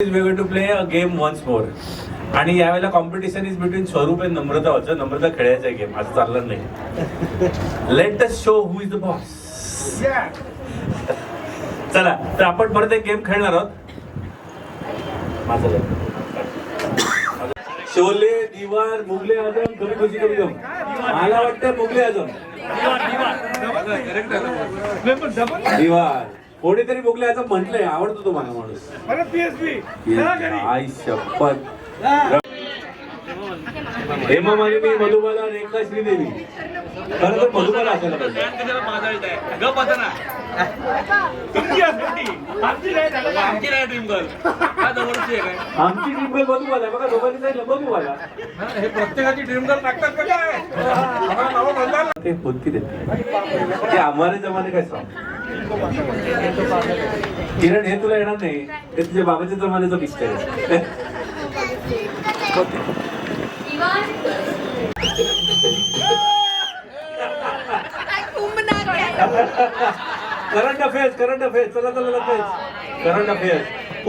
We are going to play a game once more. आणि यावेळेला competition is between स्वरूप आणि नम्रता होतं. नम्रता खेळायचा गेम असं चाललं नाही. Let us show who is the boss. चला तर आपण परत एक गेम खेळणार आहोत. माझं शोले दीवार मुगले आजम कभी खुशी कभी गम. मला वाटतं मुगले आजम दीवार कोणीतरी मुगले आजम म्हटलंय. आवडतो तो मला माणूस. आई शपथ. हेमा मालिनी मधुबाला रेखा श्रीदेवी. खरं तर मधुबाला असायला पाहिजे. आमची ड्रीम गर्ल मधुबाला बघा. दोघांनी सांगितलं मधुबाला. हे प्रत्येकाची ड्रीम गर्ल लागतात का काय? ते होती देते ते आम्हाला जमाने काय सांग. किरण हे तुला येणार नाही. ते तुझ्या बाबाच्या जमान्याचं पिक्चर आहे. करंट अफेअर्स चला करंट अफेअर्स.